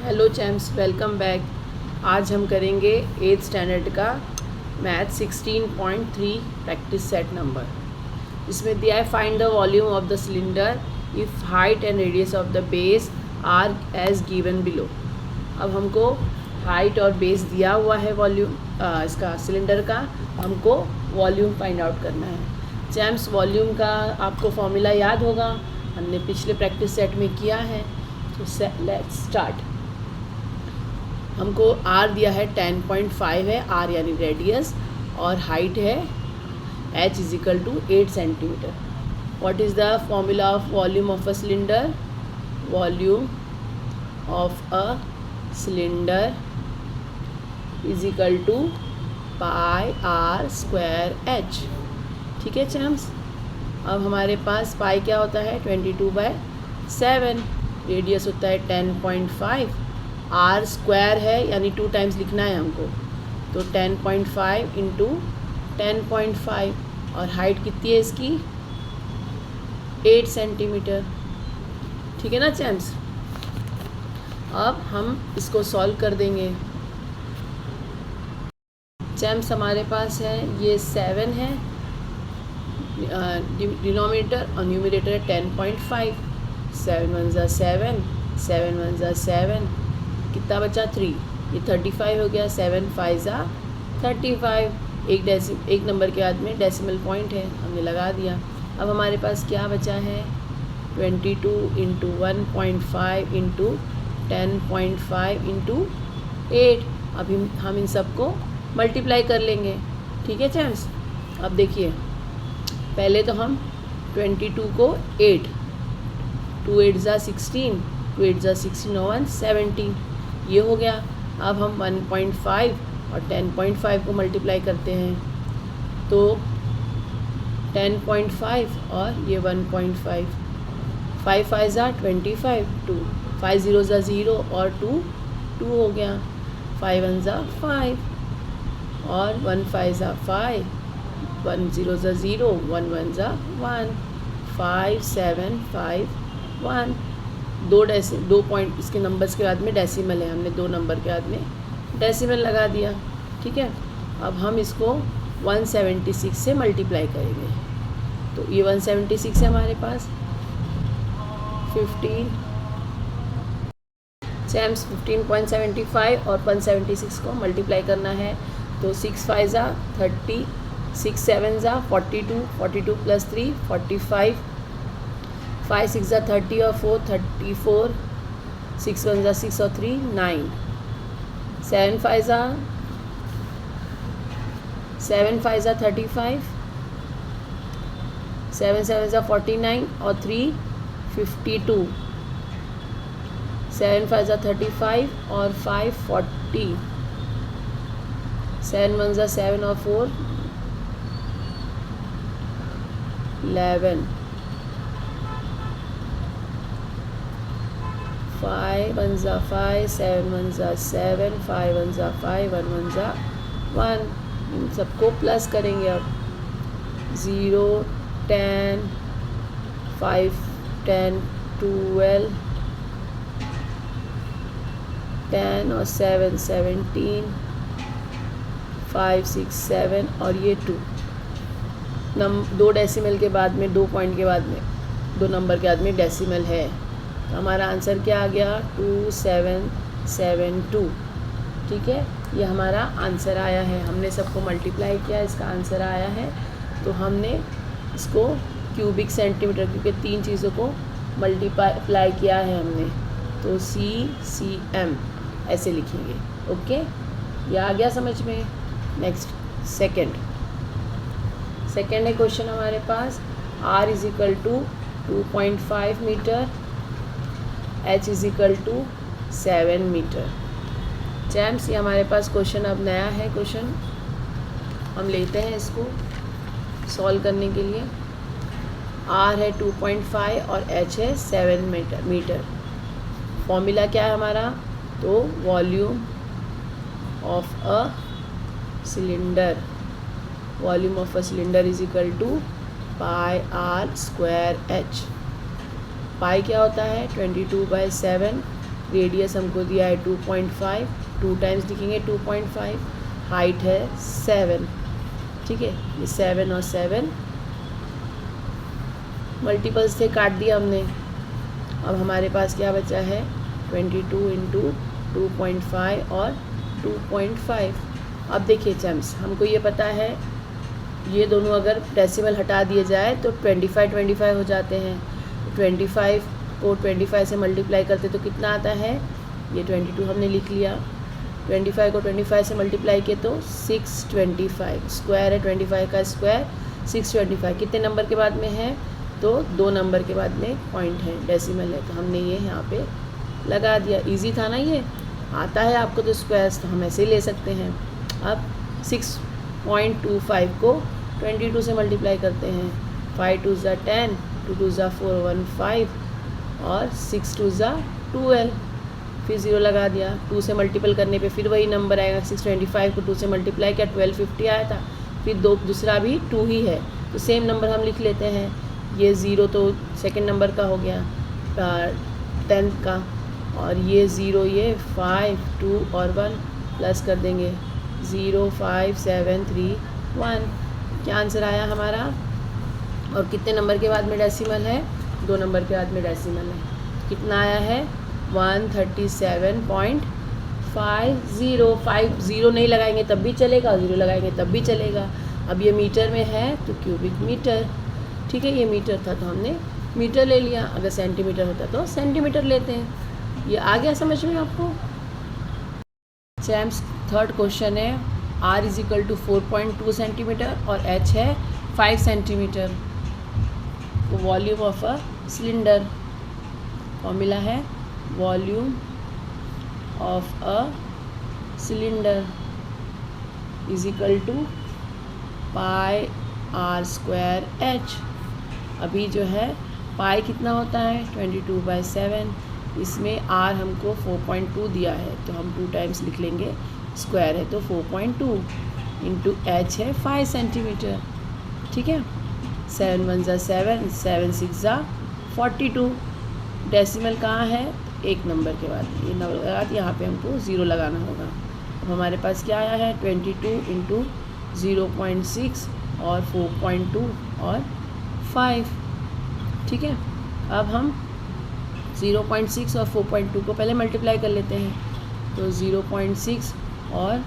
Hello champs, welcome back. आज हम करेंगे 8th स्टैंडर्ड का मैथ 16.3 प्रैक्टिस सेट नंबर। इसमें दिया है find the volume of the cylinder if height and radius of the base are as given below. अब हमको हाइट और बेस दिया हुआ है वॉल्यूम इसका सिलेंडर का, हमको वॉल्यूम फाइंड आउट करना है। चैम्प्स, वॉल्यूम का आपको फॉर्मूला याद होगा, हमने पिछले प्रैक्टिस सेट में किया है। तो लेट्स स्टार्ट। हमको आर दिया है 10.5 है, आर यानी रेडियस, और हाइट है h is equal to 8 centimetre. What is the formula of volume of a cylinder? Volume of a cylinder is equal to pi r square h. ठीक है champs. अब हमारे पास पाई क्या होता है 22/7, रेडियस होता है 10.5, आर स्क्वायर है यानी 2 टाइम्स लिखना है हमको, तो 10.5 इंटू 10.5, और हाइट कितनी है इसकी 8 सेंटीमीटर। ठीक है ना चैम्प्स। अब हम इसको सॉल्व कर देंगे। चैम्प्स, हमारे पास है ये 7 है डिनोमिनेटर, और न्यूमरेटर है 10.5। 7 1 ज़ा 7, 7 1 ज़ा 7, कितना बचा 3, ये 35 हो गया। 7 5 ज़ा 35, एक नंबर के बाद में डेसिमल पॉइंट है, हमने लगा दिया। अब हमारे पास क्या बचा है 22 इंटू 1.5 इंटू 10.5 इंटू 8। अभी हम इन सबको मल्टीप्लाई कर लेंगे। ठीक है चैम्प्स। अब देखिए, पहले तो हम 22 को 8, 2 8 ज़ा 16, 2 8 ज़ा 16 और 1 17, ये हो गया। अब हम 1.5 और 10.5 को मल्टीप्लाई करते हैं, तो 10.5 और ये 1.5, 5 5 ज़ा 25, 2 5 0 ज़ा 0 और 2 2 हो गया। 5 1 ज़ा 5 और 1 5 ज़ा 5, 1 0 ज़ा 0, 1 1 ज़ा 1, 5 7 5 1। दो पॉइंट इसके नंबर्स के बाद में डेसिमल है, हमने 2 नंबर के बाद में डेसिमल लगा दिया। ठीक है। अब हम इसको 176 से मल्टीप्लाई करेंगे, तो ये 176 है हमारे पास। 15 चैम्प्स, 15.75 और 176 को मल्टीप्लाई करना है, तो 6 5 ज़ा 30, 6 7 ज़ा 42, 42 प्लस 3 45, 5 6 ज़ा 30 और 4 34, 6 1 ज़ा 6 और 3 9, 7 5 ज़ा 35, 7 7 ज़ा 49 और 3 52, 7 5 ज़ा 35 और 5 40, 7 1 ज़ा 7 और 4 11, 5 1 ज़ा 5, 7 1 ज़ा 7, 5 1 ज़ा 5, 1 1 ज़ा 1। इन सबको प्लस करेंगे। अब 0 10 5 10 12 10 और 7 17, 5 6 7 और ये 2 2 डेसिमल के बाद में, 2 पॉइंट के बाद में, 2 नंबर के बाद में डेसिमल है, तो हमारा आंसर क्या आ गया 2772। ठीक है, ये हमारा आंसर आया है। हमने सबको मल्टीप्लाई किया, इसका आंसर आया है। तो हमने इसको क्यूबिक सेंटीमीटर, क्योंकि 3 चीज़ों को मल्टीप्लाई किया है हमने, तो CCM ऐसे लिखेंगे। ओके, ये आ गया समझ में। नेक्स्ट सेकंड है क्वेश्चन हमारे पास। R is equal to 2.5 metre, H is equal to 7 metre. Champs, ये हमारे पास क्वेश्चन अब नया है। क्वेश्चन हम लेते हैं इसको सॉल्व करने के लिए। R है 2.5 और H है 7 मीटर। फॉर्मूला क्या है हमारा? तो volume of a cylinder, volume of a cylinder is equal to pi r square h. Pi क्या होता है 22/7, रेडियस हमको दिया है 2.5, 2 टाइम्स लिखेंगे 2.5, हाइट है 7, ठीक है। ये 7 और 7 मल्टीपल्स थे, काट दिया हमने। अब हमारे पास क्या बचा है 22 इंटू 2.5 और 2.5। अब देखिए चैम्प्स, हमको ये पता है ये दोनों अगर डेसिमल हटा दिए जाए तो 25 हो जाते हैं। 25 को 25 से मल्टीप्लाई करते तो कितना आता है, ये 22 हमने लिख लिया। 25 को 25 से मल्टीप्लाई किए तो 625, स्क्वायर है 25 का स्क्वायर 625। कितने नंबर के बाद में है, तो 2 नंबर के बाद में पॉइंट है, डेसिमल है, तो हमने ये यहाँ पे लगा दिया। इजी था ना, ये आता है आपको तो स्क्वायर्स, तो हम ऐसे ही ले सकते हैं। अब 6.25 को 22 से मल्टीप्लाई करते हैं। 5 2 ज़ा 10, 2 2 ज़ा 4 1 5 और 6 2 ज़ा 12, फिर 0 लगा दिया। 2 से मल्टीपल करने पे फिर वही नंबर आएगा। 625 को 2 से मल्टीप्लाई किया 1250 आया था, फिर दूसरा भी 2 ही है, तो सेम नंबर हम लिख लेते हैं। ये 0 तो सेकंड नंबर का हो गया 10th का, और ये 0, ये 5 2 और 1 प्लस कर देंगे 0 5 7 3 1। क्या आंसर आया हमारा, और कितने नंबर के बाद में डेसिमल है, 2 नंबर के बाद में डेसिमल है। कितना आया है 137.50। 50 नहीं लगाएंगे तब भी चलेगा, 0 लगाएंगे तब भी चलेगा। अब ये मीटर में है तो क्यूबिक मीटर, ठीक है। ये मीटर था तो हमने मीटर ले लिया, अगर सेंटीमीटर होता तो सेंटीमीटर लेते हैं। ये आ गया समझ में आपको। चैम्प्स, थर्ड क्वेश्चन है, R = 4.2 सेंटीमीटर और H है 5 सेंटीमीटर। तो volume of a cylinder, formula है volume of a cylinder = pi r² H। अभी जो है पाई कितना होता है 22/7, इसमें r हमको 4.2 दिया है तो हम 2 टाइम्स लिख लेंगे, स्क्वायर है तो 4.2 इंटू H है 5 सेंटीमीटर, ठीक है। 7 1 ज़ा 7, 7 6 ज़ा 42। डेसिमल कहाँ है, 1 नंबर के बाद, ये नंबर लगा, यहाँ पे हमको 0 लगाना होगा। अब हमारे पास क्या आया है 22 इंटू 0.6 और 4.2 और 5, ठीक है। अब हम 0.6 और 4.2 को पहले मल्टीप्लाई कर लेते हैं, तो 0.6 और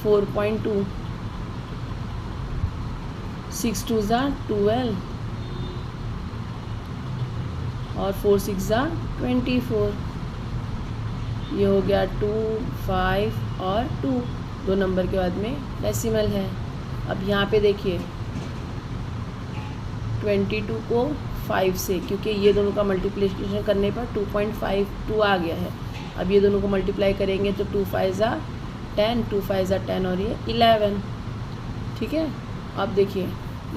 4.2, 6 2 ज़ा 12 और 4 6 ज़ा 24। ये हो गया 2 5 और 2, 2 नंबर के बाद में डेसिमल है। अब यहाँ पे देखिए 22 को 5 से, क्योंकि ये दोनों का मल्टीप्लिकेशन करने पर 2.52 आ गया है। अब ये दोनों को मल्टीप्लाई करेंगे तो 2 5 ज़ा 10, 2 5 ज़ा 10 और ये 11, ठीक है। अब देखिए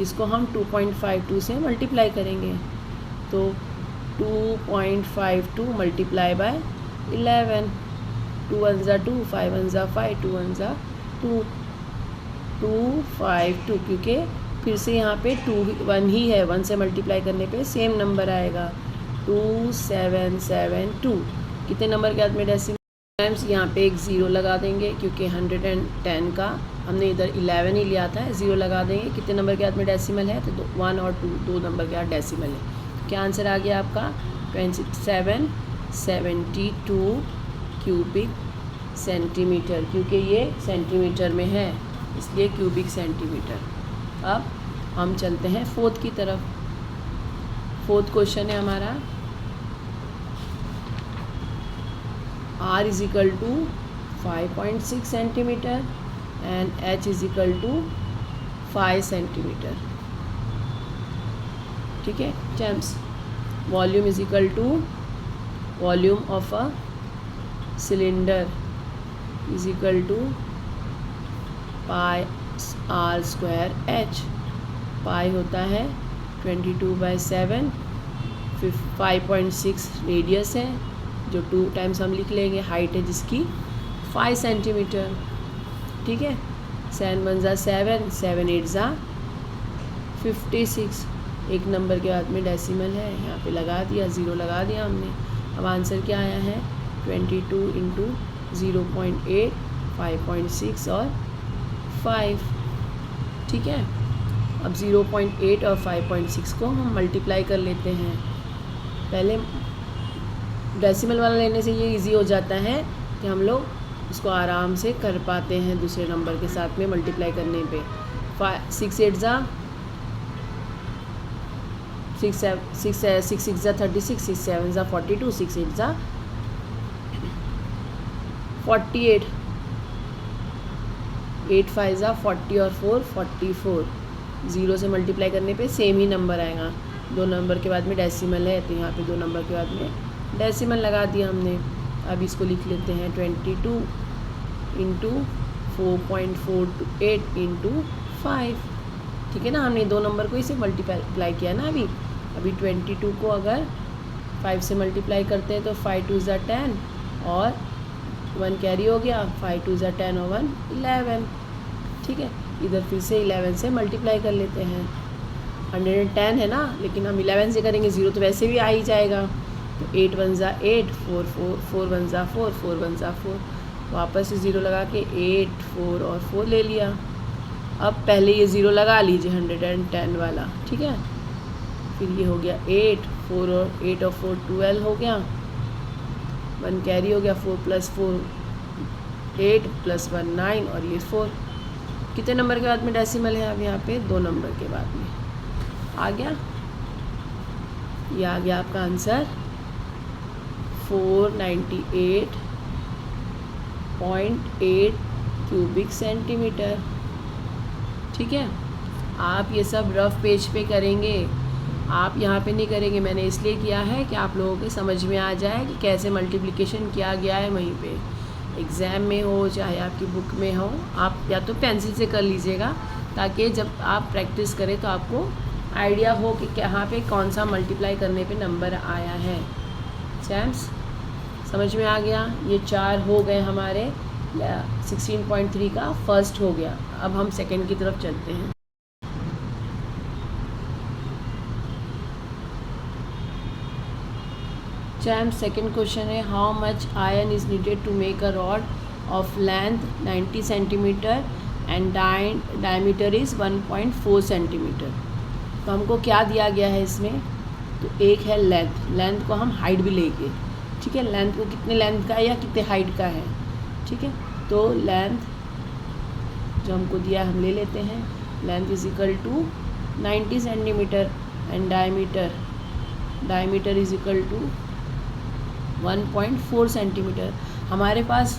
इसको हम 2.52 से मल्टीप्लाई करेंगे तो 2.52 मल्टीप्लाई बाय 11, 2 1 ज़ा 2, 5 1 ज़ा 5, 2 1 ज़ा 2, 252, क्योंकि फिर से यहाँ पे 2 1 ही है, 1 से मल्टीप्लाई करने पे सेम नंबर आएगा 2772। कितने नंबर के बाद में डेसिमल टाइम्स, यहाँ पे एक 0 लगा देंगे क्योंकि 110 का हमने इधर 11 ही लिया था, 0 लगा देंगे। कितने नंबर के बाद में डेसिमल है, तो 1 और 2, 2 नंबर के बाद डेसिमल है। क्या आंसर आ गया आपका 2772 क्यूबिक सेंटीमीटर, क्योंकि ये सेंटीमीटर में है इसलिए क्यूबिक सेंटीमीटर। अब हम चलते हैं फोर्थ की तरफ। फोर्थ क्वेश्चन है हमारा, R = 5.6 centimetre and H = 5 centimetre, ठीक है। Champs, volume = volume of a cylinder = pi r² H। पाई होता है 22/7, 5.6 रेडियस है जो 2 टाइम्स हम लिख लेंगे, हाइट है जिसकी 5 सेंटीमीटर, ठीक है। 7 1 ज़ा 7, 7 8 ज़ा 56। 1 नंबर के बाद में डेसिमल है, यहाँ पे लगा दिया, 0 लगा दिया हमने। अब आंसर क्या आया है 22 इंटू 0.8, 5.6 और 5। ठीक है, अब 0.8 और 5.6 को हम मल्टीप्लाई कर लेते हैं। पहले डेसिमल वाला लेने से ये इजी हो जाता है कि हम लोग इसको आराम से कर पाते हैं दूसरे नंबर के साथ में मल्टीप्लाई करने पे। 6 8 ज़ा 6 6 ज़ा 36, 6 7 ज़ा 42, 6 8 ज़ा 48, 8 5 ज़ा 40 और 4 44। 0 से मल्टीप्लाई करने पे सेम ही नंबर आएगा। 2 नंबर के बाद में डेसिमल है तो यहाँ पे 2 नंबर के बाद में डेसिमल लगा दिया हमने। अब इसको लिख लेते हैं 22 इंटू 4.48 इंटू 5। ठीक है ना, हमने 2 नंबर को इसे मल्टीप्लाई किया ना। अभी 22 को अगर 5 से मल्टीप्लाई करते हैं तो 5 2 ज़ा 10 और 1 कैरी हो गया, 5 2 ज़ा 10 और 1 11। ठीक है, इधर फिर से 11 से मल्टीप्लाई कर लेते हैं। 110 है ना, लेकिन हम 11 से करेंगे, 0 तो वैसे भी आ ही जाएगा। तो 8 1 ज़ा 8, 4 1 ज़ा 4, 4 1 ज़ा 4। वापस से 0 लगा के 8 4 और 4 ले लिया। अब पहले ये 0 लगा लीजिए 110 वाला। ठीक है, फिर ये हो गया 8 4 और 8 और 4 12 हो गया, 1 कैरी हो गया, 4 + 4 8 + 1 9 और ये 4। कितने नंबर के बाद में डेसिमल है? अब यहाँ पे 2 नंबर के बाद में आ गया। ये आ गया आपका आंसर 498.8 क्यूबिक सेंटीमीटर। ठीक है, आप ये सब रफ पेज पे करेंगे, आप यहाँ पे नहीं करेंगे। मैंने इसलिए किया है कि आप लोगों के समझ में आ जाए कि कैसे मल्टीप्लिकेशन किया गया है। वहीं पे एग्ज़ाम में हो चाहे आपकी बुक में हो, आप या तो पेंसिल से कर लीजिएगा ताकि जब आप प्रैक्टिस करें तो आपको आइडिया हो कि कहाँ पे कौन सा मल्टीप्लाई करने पे नंबर आया है। चैम्प्स समझ में आ गया? ये 4 हो गए हमारे 16.3 का फर्स्ट हो गया। अब हम सेकंड की तरफ चलते हैं। चैम्प्स सेकंड क्वेश्चन है, how much iron is needed to make a rod of length 90 centimetre and diameter is 1.4 centimetre. तो हमको क्या दिया गया है इसमें? तो एक है लेंथ को हम हाइट भी लेंगे। ठीक है, लेंथ को कितने लेंथ का है या कितने हाइट का है। ठीक है, तो लेंथ जो हमको दिया हम ले लेते हैं। Length is equal to 90 centimetre and diameter is equal to 1.4 centimetre. हमारे पास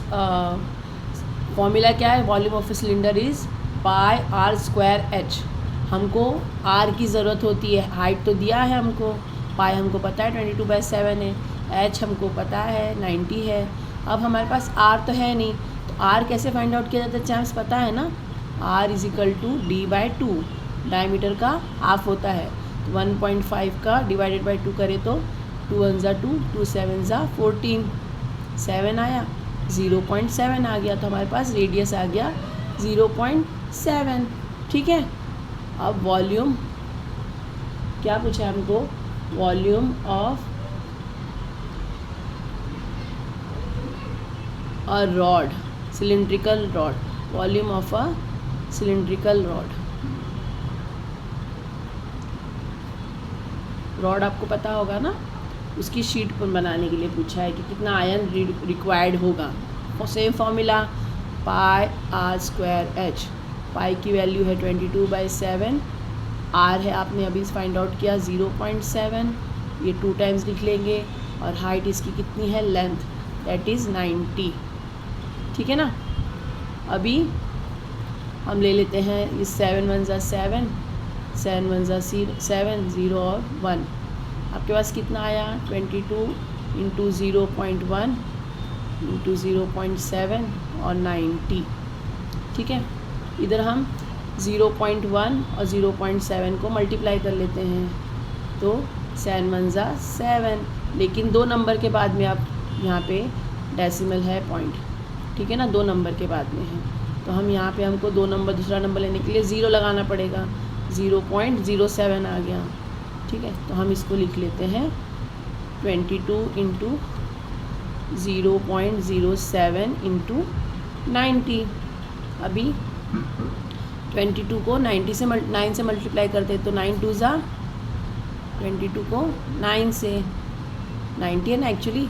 फॉर्मूला क्या है? Volume of cylinder is πr²h। हमको r की ज़रूरत होती है। हाइट तो दिया है हमको, पाई हमको पता है 22/7 है, h हमको पता है 90 है। अब हमारे पास r तो है नहीं, तो r कैसे फाइंड आउट किया जाता है? चांस पता है ना, r is equal to d/2। Diameter का हाफ होता है, तो 1.5 का डिवाइडेड बाई 2 करें तो 2 1 ज़ा 2, 2 7 ज़ा 14, 7 आया, 0.7 आ गया। तो हमारे पास रेडियस आ गया 0.7। ठीक है, अब वॉल्यूम क्या पूछा हमको? Volume of a rod, cylindrical rod, volume of a cylindrical rod आपको पता होगा ना, उसकी शीट पर बनाने के लिए पूछा है कि कितना आयरन रिक्वायर्ड होगा। और सेम फॉर्मूला πr²h। पाई की वैल्यू है 22/7, r है आपने अभी फाइंड आउट किया 0.7, ये 2 टाइम्स लिख लेंगे। और हाइट इसकी कितनी है? Length that is 90। ठीक है ना, अभी हम ले लेते हैं इस 7 1 ज़ा 7, 7 1 ज़ा 7, 0 और 1। आपके पास कितना आया? 22 इंटू 0.1 इंटू 0.7 और 90। ठीक है, इधर हम 0.1 और 0.7 को मल्टीप्लाई कर लेते हैं, तो 7 1 ज़ा 7। लेकिन 2 नंबर के बाद में आप यहाँ पे डेसिमल है पॉइंट। ठीक है ना, 2 नंबर के बाद में है, तो हम यहाँ पे हमको 2 नंबर दूसरा नंबर लेने के लिए 0 लगाना पड़ेगा। 0.07 आ गया। ठीक है, तो हम इसको लिख लेते हैं 22 इंटू 0.07 इंटू 90। अभी 22 को 9 से मल्टीप्लाई करते तो 9 2 ज़ा 22 को 9 से 90 है ना एक्चुअली,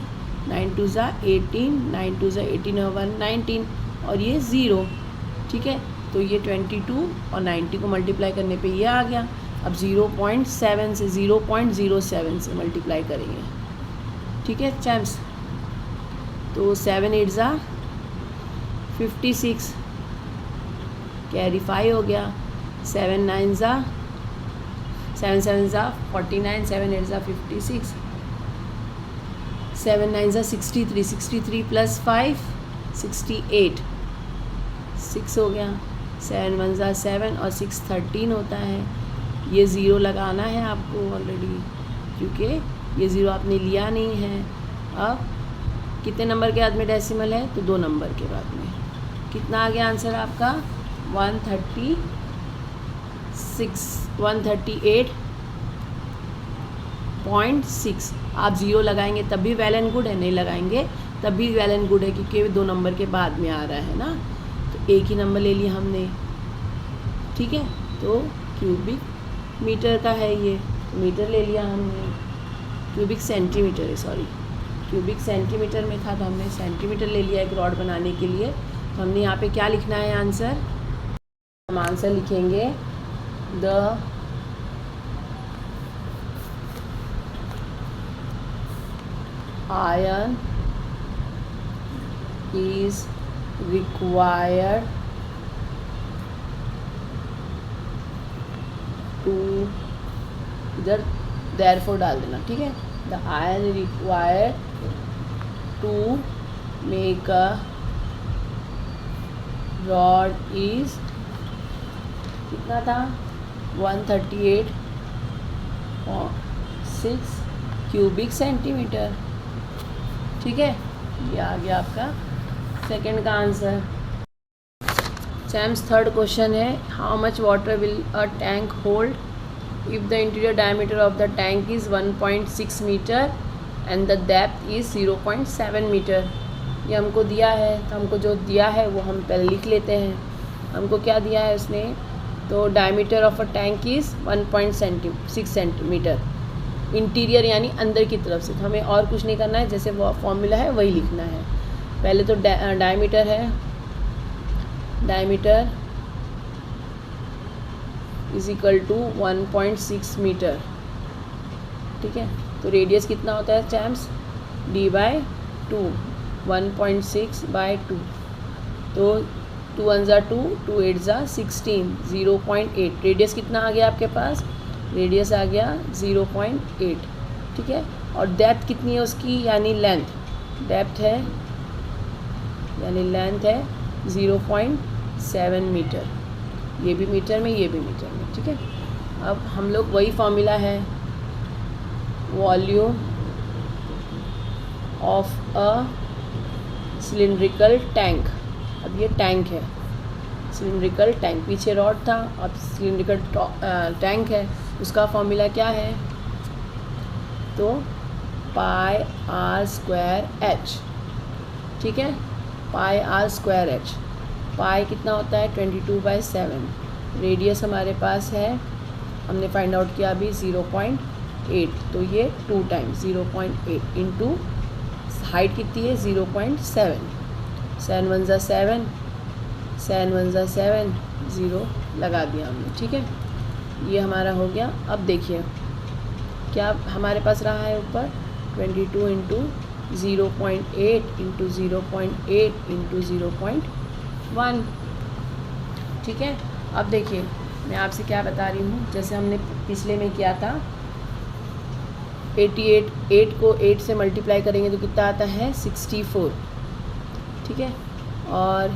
9 2 ज़ा 18, 9 2 ज़ा 18 और 1 19 और ये 0। ठीक है, तो ये 22 और 90 को मल्टीप्लाई करने पे ये आ गया। अब 0.7 से 0.07 से मल्टीप्लाई करेंगे। ठीक है चैम्प्स, तो 7 8 ज़ा 56, कैरी 5 हो गया। 7 9 ज़ा 7 7 ज़ा 49, 7 8 ज़ा 56, 7 9 ज़ा 63, 63 प्लस 5 68, 6 हो गया। 7 1 ज़ा 7 और 6 13 होता है। ये ज़ीरो लगाना है आपको ऑलरेडी, क्योंकि ये ज़ीरो आपने लिया नहीं है। अब कितने नंबर के बाद में डेसिमल है, तो 2 नंबर के बाद में। कितना आ गया आंसर आपका 138.6। आप ज़ीरो लगाएंगे तब भी वेल एंड गुड है, नहीं लगाएंगे तब भी वेल एंड गुड है, क्योंकि 2 नंबर के बाद में आ रहा है ना। तो एक ही नंबर ले लिया हमने। ठीक है, तो क्यूबिक मीटर का है ये, तो मीटर ले लिया हमने। क्यूबिक सेंटीमीटर है, सॉरी क्यूबिक सेंटीमीटर में था तो हमने सेंटीमीटर ले लिया एक रॉड बनाने के लिए। तो हमने यहाँ पे क्या लिखना है आंसर, हम आंसर लिखेंगे the iron is required to, इधर देयरफॉर डाल देना। ठीक है, the iron required to make a rod is, कितना था 138.6 क्यूबिक सेंटीमीटर। ठीक है, ये आ गया आपका सेकंड का आंसर। चैम्प्स थर्ड क्वेश्चन है, how much water will a tank hold if the interior diameter of the tank is 1.6 metre and the depth is 0.7 metre. ये हमको दिया है, तो हमको जो दिया है वो हम पहले लिख लेते हैं। हमको क्या दिया है उसने, तो diameter of a tank is 1.6 centimetre, interior यानी अंदर की तरफ से। तो हमें और कुछ नहीं करना है, जैसे वो फॉर्मूला है वही लिखना है। पहले तो डायमीटर है, diameter is equal to 1.6 metre. ठीक है, तो रेडियस कितना होता है चैम्प्स, d/2, 1.6 बाय 2, तो 2 1 ज़ा 2, 2 8 ज़ा 16, 0.8। रेडियस कितना आ गया आपके पास, रेडियस आ गया 0.8। ठीक है, और डेप्थ कितनी है उसकी, यानी लेंथ, डेप्थ है यानी लेंथ है 0.7 मीटर। ये भी मीटर में, ये भी मीटर में। ठीक है, अब हम लोग वही फॉर्मूला है, volume of a cylindrical tank. अब ये टैंक है, सिलिंड्रिकल टैंक, पीछे रॉड था, अब सिलिंड्रिकल टैंक है। उसका फॉर्मूला क्या है, तो πr²h। ठीक है, πr²h, पाई कितना होता है 22/7। रेडियस हमारे पास है, हमने फाइंड आउट किया अभी 0.8, तो ये 2 टाइम्स 0.8 इंटू हाइट कितनी है 0.7, 7 1 ज़ा 7, 7 1 ज़ा 7, 0 लगा दिया हमने। ठीक है, ये हमारा हो गया। अब देखिए क्या हमारे पास रहा है ऊपर, 22 इंटू 0.8 इंटू 0.8 इंटू 0.1। ठीक है, अब देखिए मैं आपसे क्या बता रही हूँ, जैसे हमने पिछले में किया था 88, 8 को 8 से मल्टीप्लाई करेंगे तो कितना आता है 64। ठीक है, और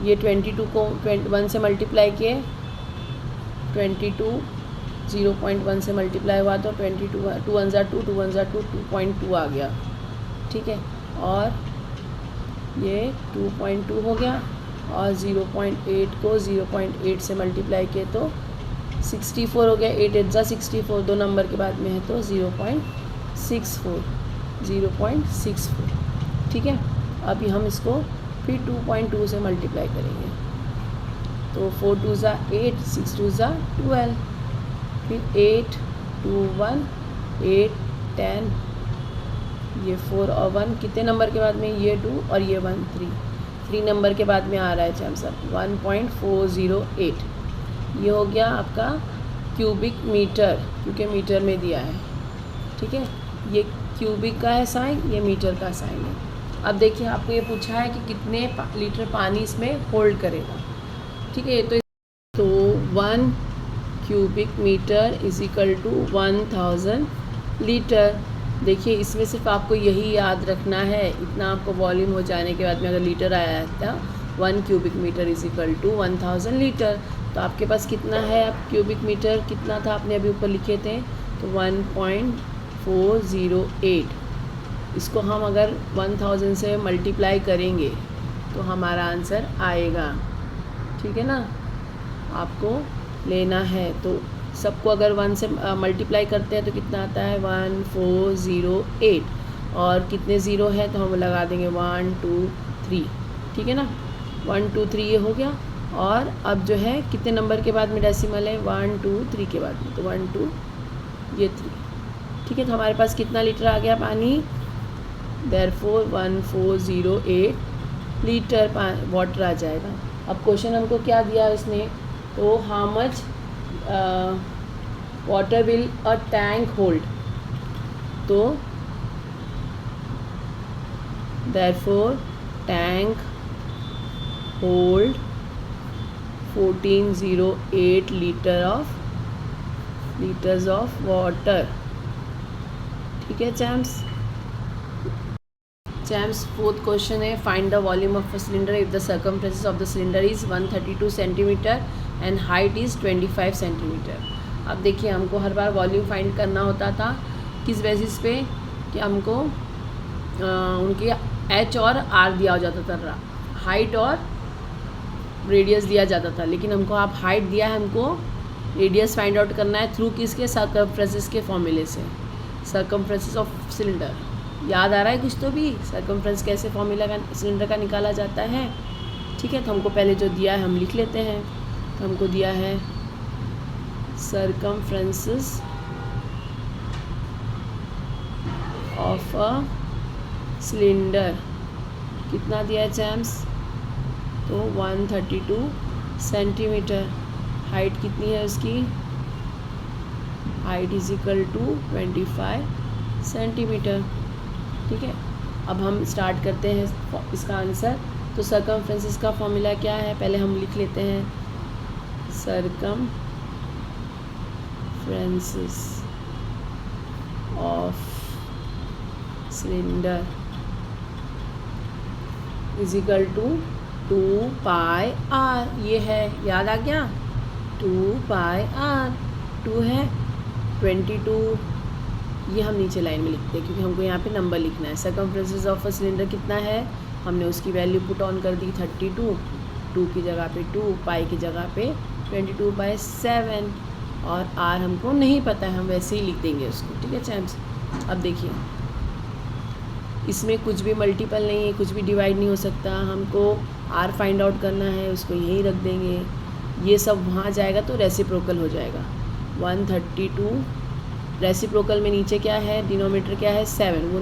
ये 22 को 1 से मल्टीप्लाई किए, 22 0.1 से मल्टीप्लाई हुआ तो 22 2 1 ज़ा 2, 2 1 ज़ा 2, 2.2 आ गया। ठीक है, और ये 2.2 हो गया, और 0.8 को 0.8 से मल्टीप्लाई किए तो 64 हो गया। 8 8 ज़ा 64, 2 नंबर के बाद में है तो 0.64। ठीक है। अब हम इसको फिर 2.2 से मल्टीप्लाई करेंगे, तो 4 2 ज़ा 8, 6 2 ज़ा 12, फिर 8 2 1 8 10, ये 4 और 1 कितने नंबर के बाद में, ये 2 और ये 1 3 नंबर के बाद में आ रहा है चैम सब 1.408। ये हो गया आपका क्यूबिक मीटर, क्योंकि मीटर में दिया है, ठीक है। ये क्यूबिक का है साइन, ये मीटर का साइन है। अब देखिए आपको ये पूछा है कि कितने लीटर पानी इसमें होल्ड करेगा, ठीक है। तो 1 cubic metre is equal to 1000 litre. देखिए इसमें सिर्फ आपको यही याद रखना है, इतना आपको वॉल्यूम हो जाने के बाद में अगर लीटर आया था 1 cubic metre is equal to 1000 litre, तो आपके पास कितना है, आप क्यूबिक मीटर कितना था आपने अभी ऊपर लिखे थे, तो 1.408। इसको हम अगर 1000 से मल्टीप्लाई करेंगे तो हमारा आंसर आएगा, ठीक है ना। आपको लेना है तो सबको अगर 1 से मल्टीप्लाई करते हैं तो कितना आता है 1408, और कितने ज़ीरो है तो हम लगा देंगे 1 2 3, ठीक है ना। 1 2 3 ये हो गया, और अब जो है कितने नंबर के बाद में डेसिमल है 1 2 3 के बाद में, तो 1 2 ये 3, ठीक है। तो हमारे पास कितना लीटर आ गया पानी, देयरफॉर 1408 लीटर वाटर आ जाएगा। अब क्वेश्चन हमको क्या दिया इसने, तो how much water will a tank hold, तो therefore tank hold 1408 litres of water, ठीक है चैम्स। फोर्थ क्वेश्चन है, find the volume of a cylinder if the circumference of the cylinder is 132 centimetre and height is 25 centimetre. अब देखिए हमको हर बार volume find करना होता था किस बेसिस पे कि हमको उनके एच और आर दिया हो जाता था, हाइट और रेडियस दिया जाता था, लेकिन हमको आप हाइट दिया है, हमको रेडियस फाइंड आउट करना है थ्रू किसके, सर्कमफ्रेंस के फॉर्मूले से। सर्कमफ्रेंस ऑफ सिलेंडर याद आ रहा है कुछ तो भी, सर्कमफ्रेंस कैसे फॉर्मूला का सिलेंडर का निकाला जाता है, ठीक है। तो हमको पहले जो दिया है हम लिख लेते हैं, तो हमको दिया है सर्कमफ्रेंस ऑफ अ सिलेंडर, कितना दिया है चैम्स, तो 132 सेंटीमीटर। हाइट कितनी है उसकी, height is equal to 25 centimetre, ठीक है। अब हम स्टार्ट करते हैं इसका आंसर। तो सर्कमफ्रेंस का फॉर्मूला क्या है, पहले हम लिख लेते हैं, circumference of cylinder is equal to 2 pi r, ये है, याद आ गया, 2 पाई आर, 2 है 22, ये हम नीचे लाइन में लिखते हैं क्योंकि हमको यहाँ पे नंबर लिखना है। सर्कमफ्रेंस ऑफ अ सिलेंडर कितना है, हमने उसकी वैल्यू पुट ऑन कर दी 32, 2 की जगह पे 2, पाई की जगह पे 22/7, और आर हमको नहीं पता है, हम वैसे ही लिख देंगे उसको, ठीक है चैम्स। अब देखिए इसमें कुछ भी मल्टीपल नहीं है, कुछ भी डिवाइड नहीं हो सकता, हमको आर फाइंड आउट करना है, उसको यहीं रख देंगे, ये सब वहाँ जाएगा तो रेसिप्रोकल हो जाएगा 132, रेसिप्रोकल में नीचे क्या है, डिनोमिनेटर क्या है 7, वो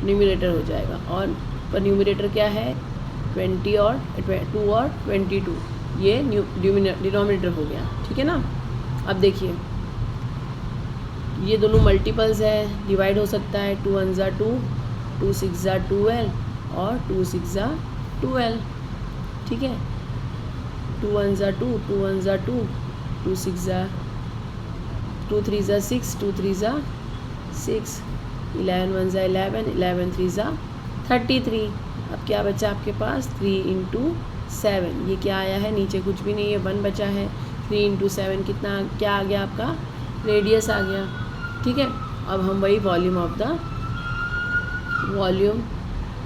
न्यूमरेटर हो जाएगा, और पर न्यूमरेटर क्या है 20 और 2 और 22, ये डिनोमिनेटर हो गया, ठीक है ना। अब देखिए ये दोनों मल्टीपल्स है, डिवाइड हो सकता है, 2 1 ज़ा 2, 2 6 ज़ा 12 और 2 6 ज़ा 12, ठीक है। 2 1 ज़ा 2, 2 1 ज़ा 2, 2 6 ज़ा 2 3 ज़ा 6, 2 3 ज़ा 6, 11 1 ज़ा 11, 11 3 ज़ा 33। अब क्या बचा आपके पास, 3 × 7, ये क्या आया है, नीचे कुछ भी नहीं है, 1 बचा है, 3 × 7 कितना, क्या आ गया आपका, रेडियस आ गया, ठीक है। अब हम वही volume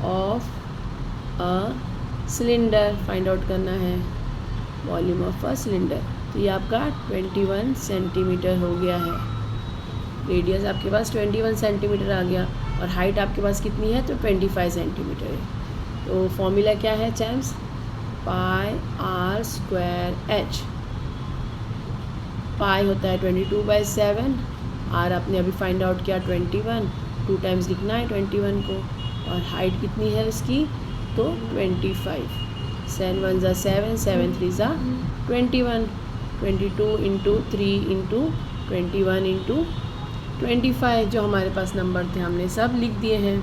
of a cylinder find out करना है, वॉल्यूम ऑफ अ सिलेंडर, तो ये आपका 21 सेंटीमीटर हो गया है, रेडियस आपके पास 21 सेंटीमीटर आ गया, और हाइट आपके पास कितनी है तो 25 सेंटीमीटर है। तो फॉर्मूला क्या है champs, pi r square h. Pi होता है 22/7, आर आपने अभी फाइंड आउट किया 21, 2 टाइम्स लिखना है 21 को, और हाइट कितनी है इसकी तो 25, 7 1 ज़ा 7, 7 3 ज़ा 21, 22 इंटू 3 इंटू 21 इंटू 25 जो हमारे पास नंबर थे हमने सब लिख दिए हैं।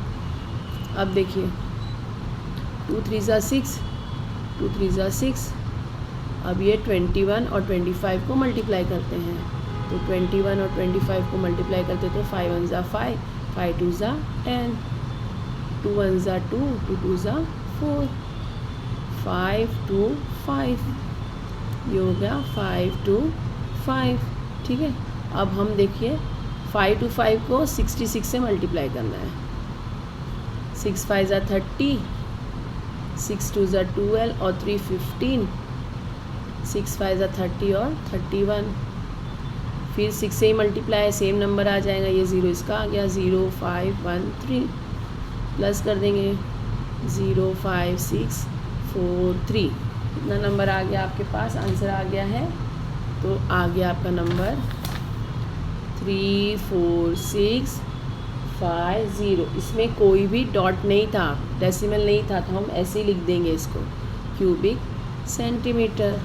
अब देखिए 2 3 ज़ा 6, 2 3 ज़ा 6, अब ये 21 और 25 को मल्टीप्लाई करते हैं, तो 21 और 25 को मल्टीप्लाई करते तो 5 1 ज़ा 5, 5 2 ज़ा 10, 2 1 ज़ा 2, 2 2 ज़ा 4, 5 2 5, ये हो गया 5 2 5, ठीक है। अब हम देखिए 5 to 5 को 66 से मल्टीप्लाई करना है, 6 5 ज़ा 30, 6 2 ज़ा 12 और 3 15, 6 5 ज़ा 30 और 31, फिर 6 से ही मल्टीप्लाई सेम नंबर आ जाएगा, ये 0 इसका आ गया, 0 5 1 3 प्लस कर देंगे 0 5 6 4 3, इतना नंबर आ गया आपके पास, आंसर आ गया है। तो आ गया आपका नंबर 3 4 6 5 0। इसमें कोई भी डॉट नहीं था, डेसिमल नहीं था, तो हम ऐसे ही लिख देंगे इसको क्यूबिक सेंटीमीटर,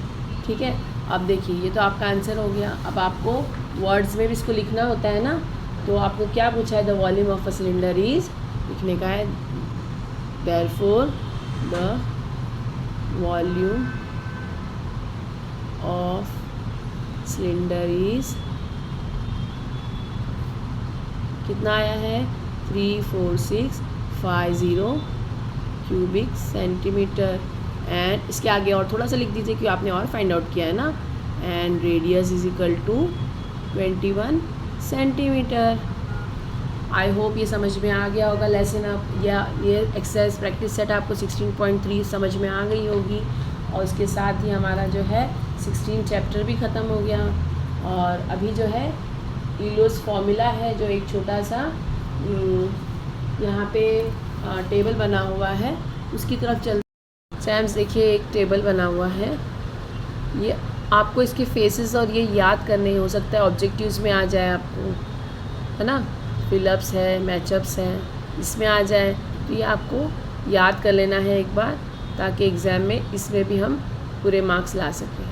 ठीक है। अब देखिए ये तो आपका आंसर हो गया। अब आपको वर्ड्स में भी इसको लिखना होता है ना, तो आपको क्या पूछा है, the volume of a cylinder is, लिखने का है therefore the volume of cylinder is, कितना आया है 3 4 6 5 0 क्यूबिक सेंटीमीटर। एंड इसके आगे और थोड़ा सा लिख दीजिए कि आपने और फाइंड आउट किया है ना, and radius is equal to 21 centimetre. I hope ये समझ में आ गया होगा लेसन, आप या ये एक्सरसाइज प्रैक्टिस सेट आपको 16.3 समझ में आ गई होगी, और इसके साथ ही हमारा जो है 16 चैप्टर भी ख़त्म हो गया। और अभी जो है यूलोस फॉर्मूला है, जो एक छोटा सा यहाँ पे टेबल बना हुआ है, उसकी तरफ चल सैम्स। देखिए एक टेबल बना हुआ है, ये आपको इसके फेसेस और ये याद करने हो सकता है ऑब्जेक्टिव्स में आ जाए आपको, है ना, फिलअप्स है, मैचअप्स हैं, इसमें आ जाए, तो ये आपको याद कर लेना है एक बार, ताकि एग्ज़ाम में इसमें भी हम पूरे मार्क्स ला सकें।